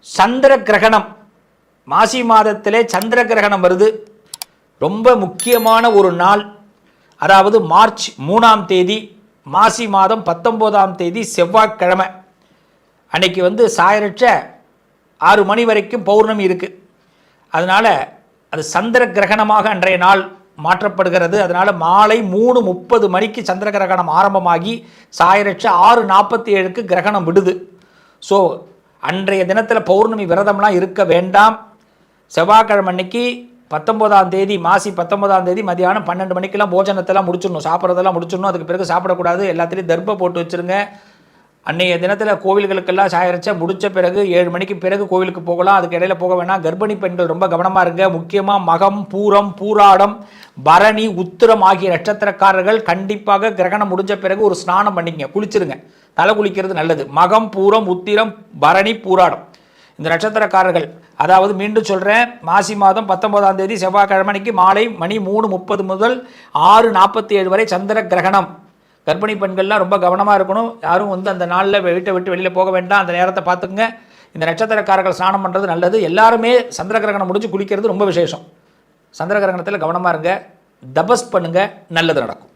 சந்திர கிரகணம் மாசி மாதத்திலே சந்திர கிரகணம் வருது. ரொம்ப முக்கியமான ஒரு நாள். அதாவது மார்ச் 3ஆம் தேதி மாசி மாதம் 19ஆம் தேதி செவ்வாய்க்கிழமை. அன்னைக்கு சாயரட்ச 6 மணி வரைக்கும் பௌர்ணமி இருக்குது. அதனால் அது சந்திர கிரகணமாக அன்றைய நாள் மாற்றப்படுகிறது. அதனால் மாலை 3:30 மணிக்கு சந்திர கிரகணம் ஆரம்பமாகி சாயரட்ச 6:47க்கு கிரகணம் விடுது. ஸோ அன்றைய தினத்தில் பௌர்ணமி விரதம்லாம் இருக்க வேண்டாம். செவ்வாய்க்கிழமை அன்னைக்கு 19ஆம் தேதி மாசி 19ஆம் தேதி மதியானம் 12 மணிக்கெல்லாம் போஜனத்தெல்லாம் முடிச்சிடணும், சாப்பிட்றதெல்லாம் முடிச்சிடணும். அதுக்கு பிறகு சாப்பிடக்கூடாது. எல்லாத்துலேயும் தர்ப்பை போட்டு வச்சுருங்க. அன்றைய தினத்தில் கோவில்களுக்கெல்லாம் சாயரட்ச முடித்த பிறகு 7 மணிக்கு பிறகு கோவிலுக்கு போகலாம். அதுக்கு இடையில போக வேணாம். கர்ப்பிணி பெண்கள் ரொம்ப கவனமாக இருங்க. முக்கியமாக மகம், பூரம், பூராடம், பரணி, உத்திரம் ஆகிய நட்சத்திரக்காரர்கள் கண்டிப்பாக கிரகணம் முடிஞ்ச பிறகு ஒரு ஸ்நானம் பண்ணிக்கங்க, குளிச்சிருங்க. தலை குளிக்கிறது நல்லது. மகம், பூரம், உத்திரம், பரணி, பூராடம் இந்த நட்சத்திரக்காரர்கள், அதாவது மீண்டும் சொல்கிறேன், மாசி மாதம் 19ஆம் தேதி செவ்வாய்க்கிழமைக்கு மாலை மணி 3:30 முதல் 6:47 வரை சந்திர கிரகணம். கர்ப்பிணி பெண்கள்லாம் ரொம்ப கவனமாக இருக்கணும். யாரும் அந்த நாளில் வீட்டை விட்டு வெளியில் போக வேண்டாம். அந்த நேரத்தை பார்த்துக்குங்க. இந்த நட்சத்திரக்காரர்கள் ஸ்நானம் பண்ணுறது நல்லது. எல்லாருமே சந்திர கிரகணம் முடிஞ்சு குளிக்கிறது ரொம்ப விசேஷம். சந்திர கிரகணத்தில் கவனமாக இருங்க. தபஸ் பண்ணுங்கள், நல்லது நடக்கும்.